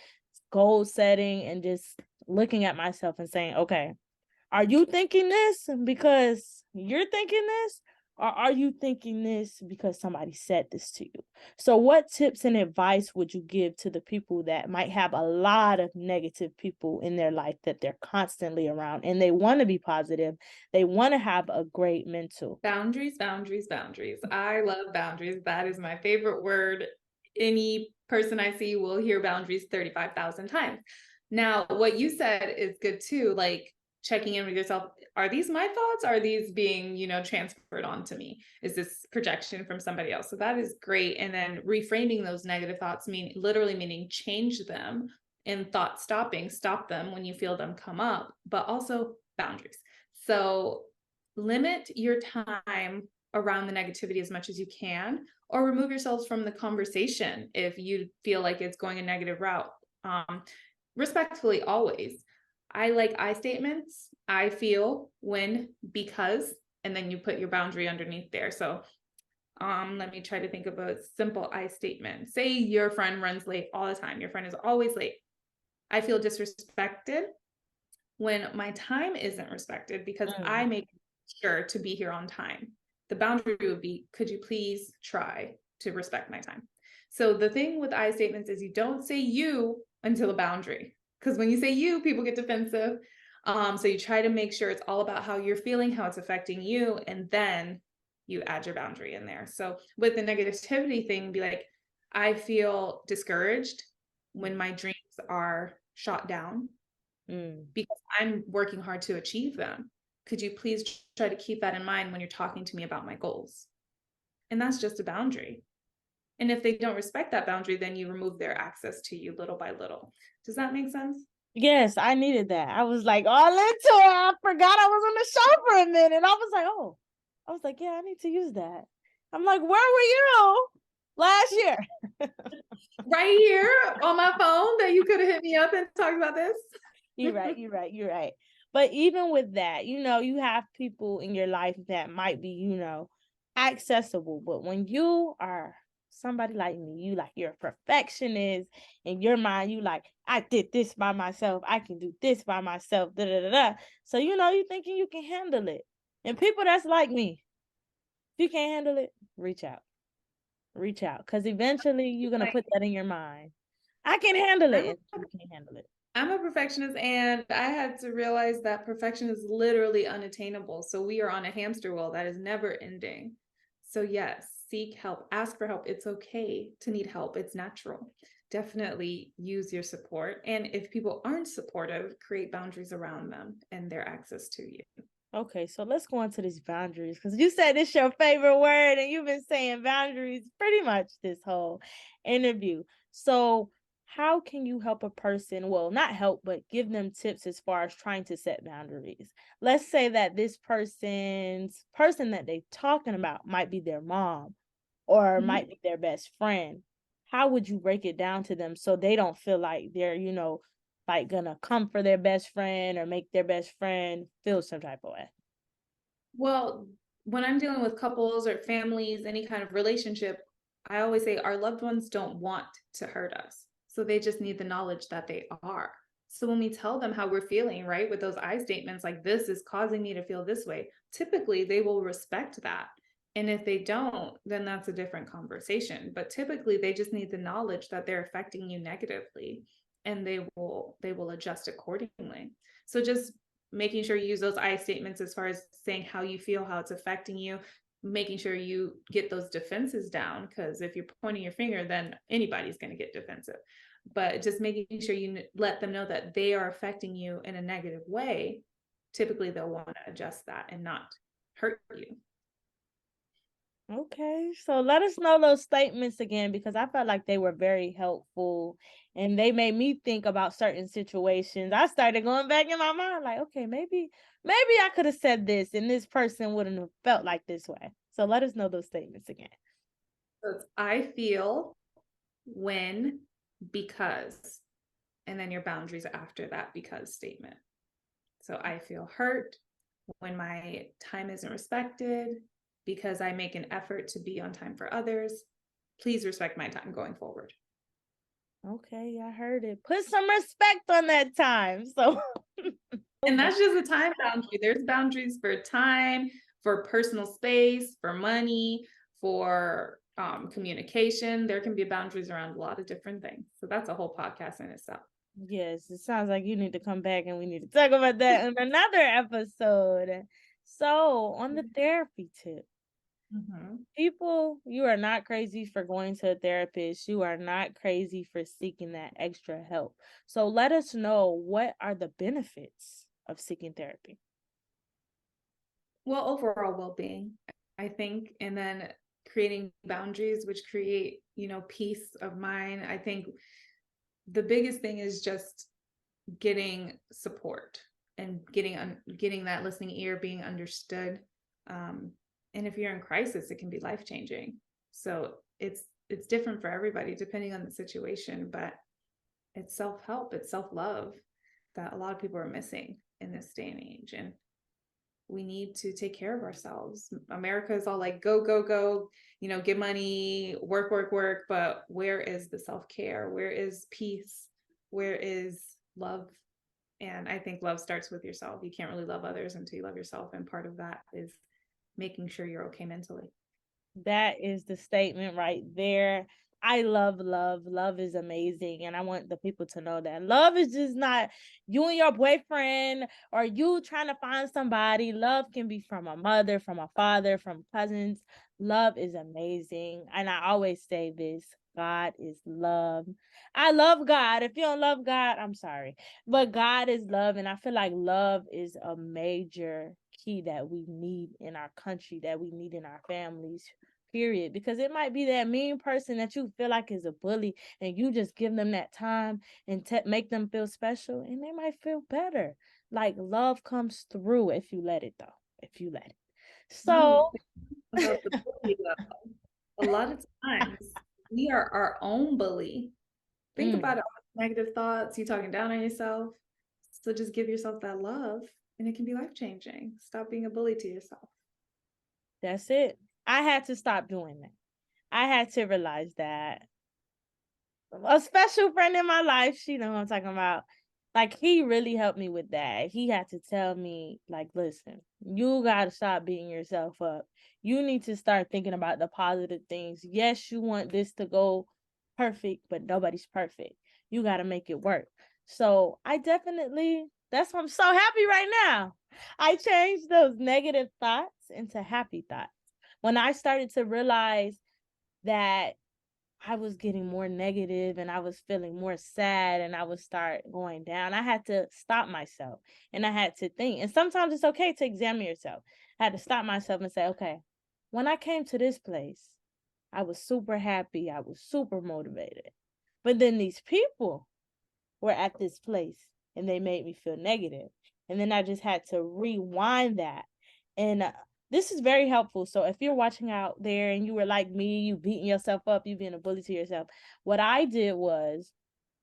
S1: goal setting, and just looking at myself and saying, okay, are you thinking this because you're thinking this? Or are you thinking this because somebody said this to you? So what tips and advice would you give to the people that might have a lot of negative people in their life that they're constantly around, and they want to be positive, they want to have a great mental?
S2: Boundaries, boundaries, boundaries. I love boundaries. That is my favorite word. Any person I see will hear boundaries 35,000 times. Now, what you said is good too, like checking in with yourself. Are these my thoughts? Are these being, transferred onto me? Is this projection from somebody else? So that is great. And then reframing those negative thoughts literally meaning change them, and stop them when you feel them come up, but also boundaries. So limit your time around the negativity as much as you can, or remove yourselves from the conversation if you feel like it's going a negative route. Respectfully, always. I like I statements. I feel, when, because, and then you put your boundary underneath there. So let me try to think of a simple I statement. Say your friend runs late all the time. Your friend is always late. I feel disrespected when my time isn't respected because I make sure to be here on time. The boundary would be, could you please try to respect my time? So the thing with I statements is you don't say you until a boundary, because when you say you, people get defensive. So you try to make sure it's all about how you're feeling, how it's affecting you, and then you add your boundary in there. So with the negativity thing, be like, I feel discouraged when my dreams are shot down because I'm working hard to achieve them. Could you please try to keep that in mind when you're talking to me about my goals? And that's just a boundary. And if they don't respect that boundary, then you remove their access to you little by little. Does that make sense?
S1: Yes, I needed that. I was like all into it. I forgot I was on the show for a minute. I was like, oh, I was like, yeah, I need to use that. I'm like, where were you last year?
S2: Right here on my phone that you could have hit me up and talked about this.
S1: You're right. But even with that, you have people in your life that might be, accessible. But when you are somebody like me, you're a perfectionist. In your mind, you like, I did this by myself. I can do this by myself. Da da da da. So you thinking you can handle it. And people that's like me, if you can't handle it, reach out. Reach out. Because eventually you're gonna
S2: Like,
S1: put that in your mind. I can handle it,
S2: I'm
S1: and you can't handle it.
S2: I'm a perfectionist, and I had to realize that perfection is literally unattainable. So we are on a hamster wheel that is never ending. So, yes, seek help, ask for help. It's okay to need help, it's natural. Definitely use your support. And if people aren't supportive, create boundaries around them and their access to you.
S1: Okay, so let's go into these boundaries because you said it's your favorite word and you've been saying boundaries pretty much this whole interview. So, how can you help a person? Well, not help, but give them tips as far as trying to set boundaries. Let's say that this person that they're talking about might be their mom or
S2: Mhm.
S1: might be their best friend. How would you break it down to them so they don't feel like they're, like gonna come for their best friend or make their best friend feel some type of way?
S2: Well, when I'm dealing with couples or families, any kind of relationship, I always say our loved ones don't want to hurt us. So they just need the knowledge that they are. So when we tell them how we're feeling, right, with those I statements like this is causing me to feel this way, typically they will respect that. And if they don't, then that's a different conversation. But typically they just need the knowledge that they're affecting you negatively and they will adjust accordingly. So just making sure you use those I statements as far as saying how you feel, how it's affecting you, making sure you get those defenses down. Because if you're pointing your finger, then anybody's going to get defensive. But just making sure you let them know that they are affecting you in a negative way, typically they'll want to adjust that and not hurt you.
S1: Okay, so let us know those statements again because I felt like they were very helpful and they made me think about certain situations. I started going back in my mind, like, okay, maybe I could have said this and this person wouldn't have felt like this way. So let us know those statements again.
S2: So it's I feel, when, because, and then your boundaries after that because statement. So I feel hurt when my time isn't respected because I make an effort to be on time for others. Please respect my time going forward.
S1: Okay, I heard it. Put some respect on that time. So
S2: And that's just a time boundary. There's boundaries for time, for personal space, for money, for communication. There can be boundaries around a lot of different things. So that's a whole podcast in itself.
S1: yes, it sounds like you need to come back and we need to talk about that in another episode. So, on the therapy tip,
S2: Mhm.
S1: people, you are not crazy for going to a therapist. You are not crazy for seeking that extra help. So, let us know, what are the benefits of seeking therapy?
S2: Well, overall well-being, I think, and then creating boundaries, which create, peace of mind. I think the biggest thing is just getting support and getting that listening ear, being understood. Um, and if you're in crisis, it can be life changing. So it's different for everybody depending on the situation, but it's self help, it's self love that a lot of people are missing in this day and age. And we need to take care of ourselves. America is all like, go, go, go, get money, work, work, work. But where is the self care? Where is peace? Where is love? And I think love starts with yourself. You can't really love others until you love yourself. And part of that is making sure you're okay mentally.
S1: That is the statement right there. I love love. Love is amazing. And I want the people to know that love is just not you and your boyfriend or you trying to find somebody. Love can be from a mother, from a father, from cousins. Love is amazing. And I always say this: God is love. I love God. If you don't love God, I'm sorry. But God is love. And I feel like love is a major key that we need in our country, that we need in our families, period. Because it might be that mean person that you feel like is a bully and you just give them that time and make them feel special and they might feel better. Like love comes through if you let it, though. If you let it.
S2: No,
S1: So
S2: about the bully though. A lot of times we are our own bully. Think
S1: mm,
S2: about it, all the negative thoughts, you talking down on yourself. So just give yourself that love and it can be life changing. Stop being a bully to yourself.
S1: that's it. I had to stop doing that. I had to realize that a special friend in my life, she know what I'm talking about. Like he really helped me with that. He had to tell me, like, listen, you gotta stop beating yourself up. You need to start thinking about the positive things. Yes, you want this to go perfect, but nobody's perfect. You gotta make it work. So I definitely that's why I'm so happy right now. I changed those negative thoughts into happy thoughts. When I started to realize that I was getting more negative and I was feeling more sad and I would start going down. I had to stop myself and I had to think. And sometimes it's okay to examine yourself. I had to stop myself and say, okay, when I came to this place, I was super happy. I was super motivated. But then these people were at this place and they made me feel negative. And then I just had to rewind that. And this is very helpful. So if you're watching out there and you were like me, you beating yourself up, you being a bully to yourself, what I did was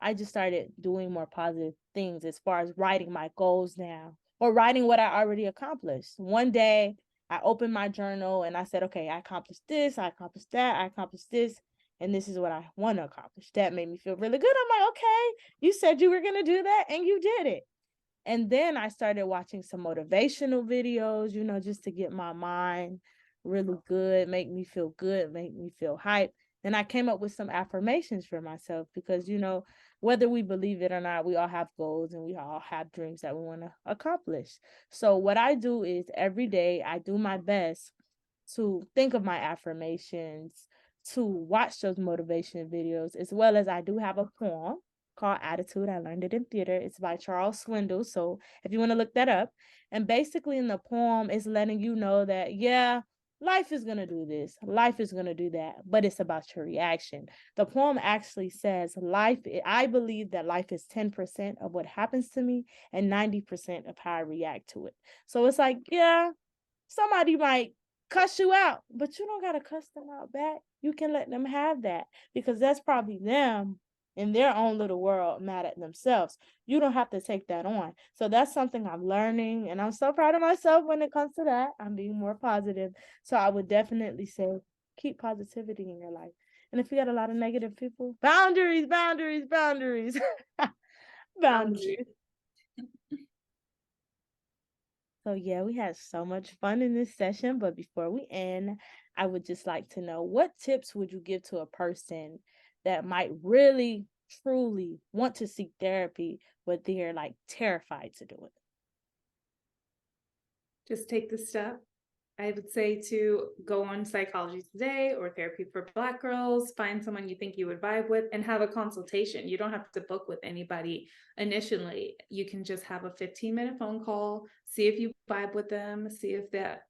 S1: I just started doing more positive things as far as writing my goals down or writing what I already accomplished. One day I opened my journal and I said, okay, I accomplished this, I accomplished that, I accomplished this, and this is what I want to accomplish. That made me feel really good. I'm like, okay, you said you were going to do that and you did it. And then I started watching some motivational videos, just to get my mind really good, make me feel good, make me feel hype. Then I came up with some affirmations for myself because, whether we believe it or not, we all have goals and we all have dreams that we want to accomplish. So what I do is every day I do my best to think of my affirmations, to watch those motivation videos, as well as I do have a poem called Attitude. I learned it in theater. It's by Charles Swindoll. So if you want to look that up. And basically in the poem, it's letting you know that, yeah, life is going to do this. Life is going to do that. But it's about your reaction. The poem actually says I believe that life is 10% of what happens to me and 90% of how I react to it. So it's like, yeah, somebody might cuss you out, but you don't got to cuss them out back. You can let them have that because that's probably them in their own little world mad at themselves. You don't have to take that on. So that's something I'm learning, and I'm so proud of myself when it comes to that. I'm being more positive. So I would definitely say keep positivity in your life. And if you got a lot of negative people, boundaries, boundaries, boundaries, boundaries. So yeah, we had so much fun in this session, but before we end, I would just like to know what tips would you give to a person that might really truly want to seek therapy, but they're like terrified to do it?
S2: Just take the step. I would say to go on Psychology Today or Therapy for Black Girls, find someone you think you would vibe with and have a consultation. You don't have to book with anybody initially. You can just have a 15-minute phone call, see if you vibe with them, see if that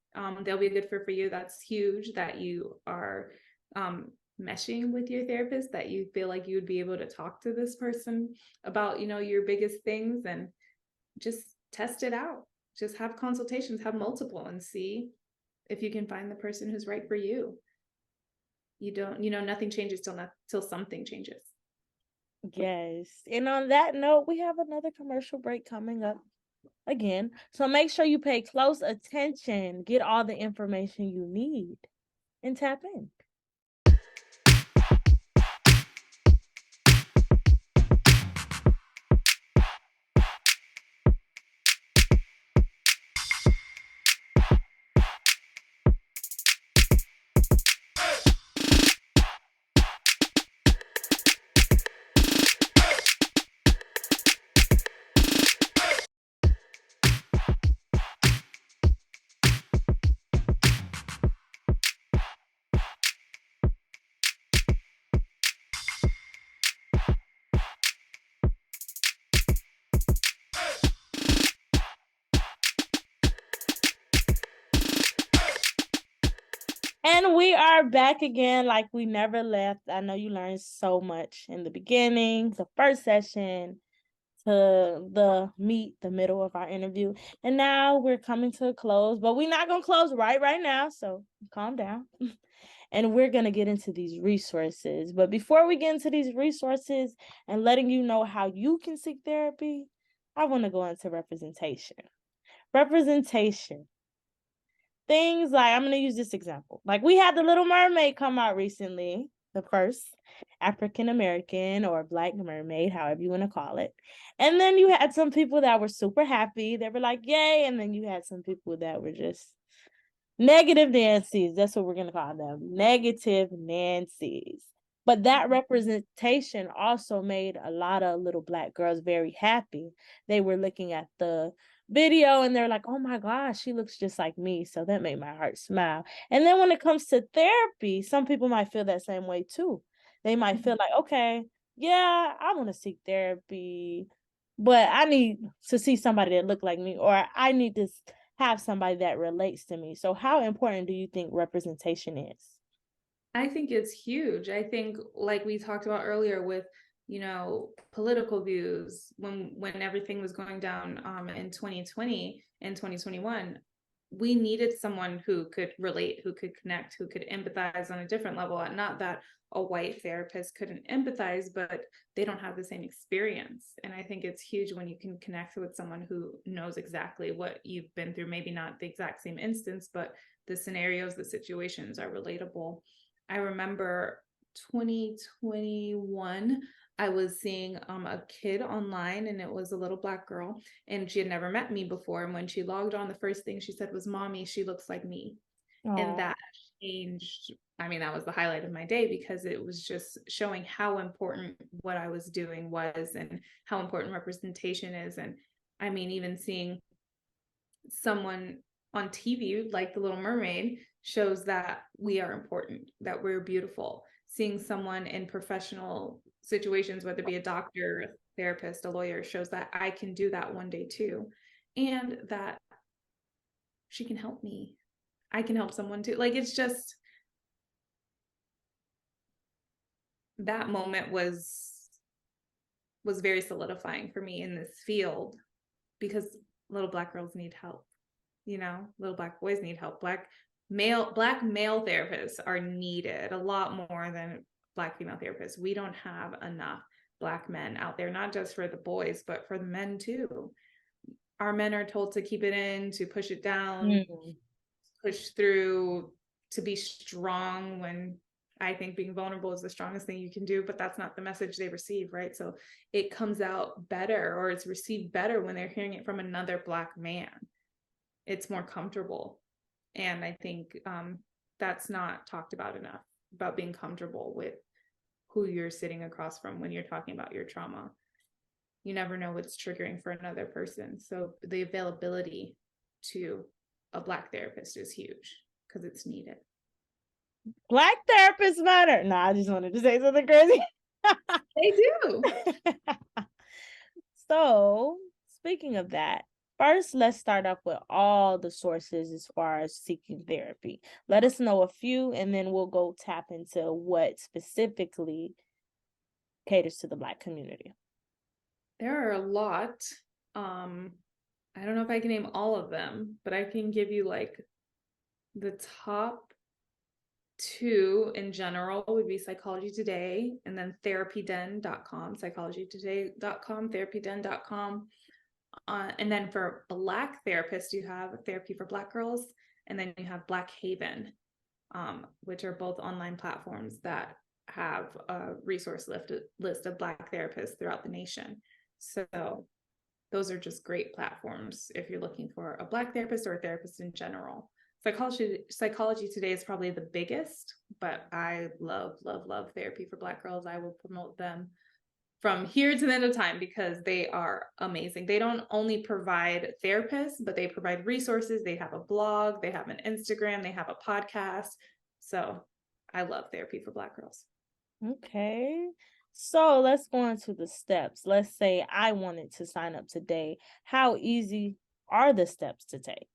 S2: they'll be a good fit for you. That's huge that you are meshing with your therapist, that you feel like you would be able to talk to this person about, your biggest things, and just test it out. Just have consultations, have multiple, and see if you can find the person who's right for you. You don't, nothing changes till something changes.
S1: Yes. And on that note, we have another commercial break coming up again. So make sure you pay close attention, get all the information you need, and tap in. And we are back again like we never left. I know you learned so much in the beginning, the first session, to the middle of our interview. And now we're coming to a close, but we're not going to close right now. So calm down. And we're going to get into these resources. But before we get into these resources and letting you know how you can seek therapy, I want to go into representation. Representation. Things like, I'm going to use this example. Like we had The Little Mermaid come out recently, the first African American or Black mermaid, however you want to call it. And then you had some people that were super happy. They were like, yay. And then you had some people that were just negative Nancy's. That's what we're going to call them. Negative Nancy's. But that representation also made a lot of little Black girls very happy. They were looking at the video and they're like, oh my gosh, she looks just like me. So that made my heart smile. And then when it comes to therapy, some people might feel that same way too. they might feel like, okay, yeah, I want to seek therapy, but I need to see somebody that look like me, or I need to have somebody that relates to me. So how important do you think representation is?
S2: I think it's huge. I think, like we talked about earlier with, political views, when everything was going down in 2020 and 2021, we needed someone who could relate, who could connect, who could empathize on a different level. And not that a white therapist couldn't empathize, but they don't have the same experience. And I think it's huge when you can connect with someone who knows exactly what you've been through, maybe not the exact same instance, but the scenarios, the situations are relatable. I remember 2021, I was seeing a kid online, and it was a little Black girl, and she had never met me before. And when she logged on, the first thing she said was, "Mommy, she looks like me." And
S1: Oh,
S2: that changed. I mean, that was the highlight of my day, because it was just showing how important what I was doing was, and how important representation is. And I mean, even seeing someone on TV like The Little Mermaid shows that we are important, that we're beautiful. Seeing someone in professional situations, whether it be a doctor, a therapist, a lawyer, shows that I can do that one day too, and that she can help me. I can help someone too. Like, it's just, that moment was very solidifying for me in this field, because little Black girls need help. Little Black boys need help. Black male therapists are needed a lot more than Black female therapists. We don't have enough Black men out there, not just for the boys, but for the men too. Our men are told to keep it in, to push it down, push through, to be strong, when I think being vulnerable is the strongest thing you can do, but that's not the message they receive, right? So it comes out better, or it's received better, when they're hearing it from another Black man. It's more comfortable. And I think that's not talked about enough, about being comfortable with who you're sitting across from when you're talking about your trauma. You never know what's triggering for another person. So the availability to a Black therapist is huge, because it's needed.
S1: Black therapists matter. No, I just wanted to say something crazy.
S2: They do.
S1: So, speaking of that, first, let's start off with all the sources as far as seeking therapy. Let us know a few, and then we'll go tap into what specifically caters to the Black community.
S2: There are a lot. I don't know if I can name all of them, but I can give you like the top two in general would be Psychology Today, and then therapyden.com, psychologytoday.com, therapyden.com. And then for Black therapists, you have Therapy for Black Girls, and then you have Black Haven, which are both online platforms that have a resource list of Black therapists throughout the nation. So those are just great platforms if you're looking for a Black therapist or a therapist in general. Psychology Today is probably the biggest, but I love Therapy for Black Girls. I will promote them from here to the end of time, because they are amazing. They don't only provide therapists, but they provide resources. They have a blog, they have an Instagram, they have a podcast. So I love Therapy for Black Girls.
S1: Okay. So let's go into the steps. Let's say I wanted to sign up today. How easy are the steps to take?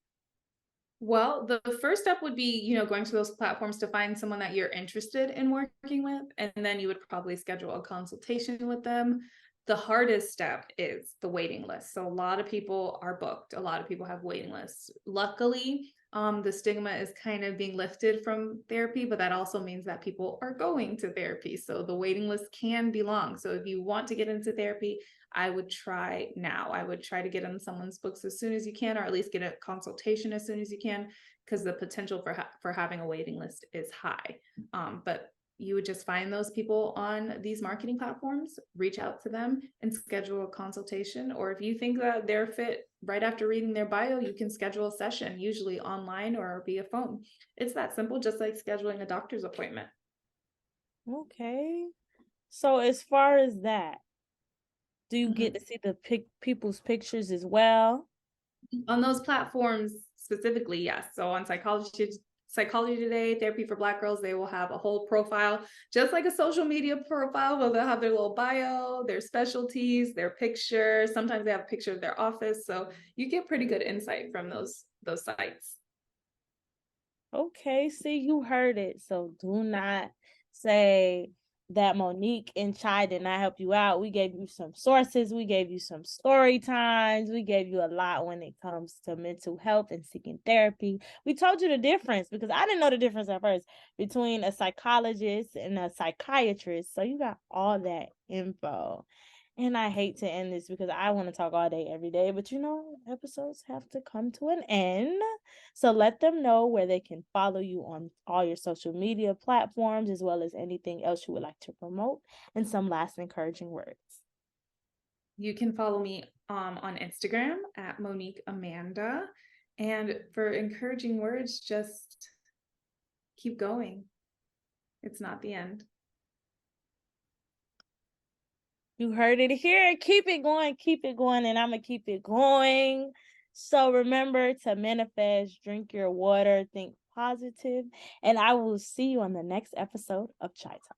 S2: Well, the first step would be, going to those platforms to find someone that you're interested in working with, and then you would probably schedule a consultation with them. The hardest step is the waiting list. So a lot of people are booked. A lot of people have waiting lists. Luckily, the stigma is kind of being lifted from therapy, but that also means that people are going to therapy. So the waiting list can be long. So if you want to get into therapy, I would try now. I would try to get on someone's books as soon as you can, or at least get a consultation as soon as you can, because the potential for having a waiting list is high. But you would just find those people on these marketing platforms, reach out to them, and schedule a consultation. Or if you think that they're fit right after reading their bio, you can schedule a session, usually online or via phone. It's that simple, just like scheduling a doctor's appointment.
S1: Okay. So as far as that, do you get to see the people's pictures as well?
S2: On those platforms specifically, yes. So on Psychology Today, Therapy for Black Girls, they will have a whole profile, just like a social media profile, where they'll have their little bio, their specialties, their picture. Sometimes they have a picture of their office. So you get pretty good insight from those sites.
S1: Okay, see, you heard it. So do not say that Monique and Chai did not help you out. We gave you some sources, we gave you some story times, we gave you a lot when it comes to mental health and seeking therapy. We told you the difference because I didn't know the difference at first between a psychologist and a psychiatrist. So you got all that info. And I hate to end this because I want to talk all day, every day, but episodes have to come to an end. So let them know where they can follow you on all your social media platforms, as well as anything else you would like to promote, and some last encouraging words.
S2: You can follow me on Instagram at Monique Amanda. And for encouraging words, just keep going. It's not the end.
S1: You heard it here. Keep it going, and I'm going to keep it going. So remember to manifest, drink your water, think positive, and I will see you on the next episode of Chai Talk.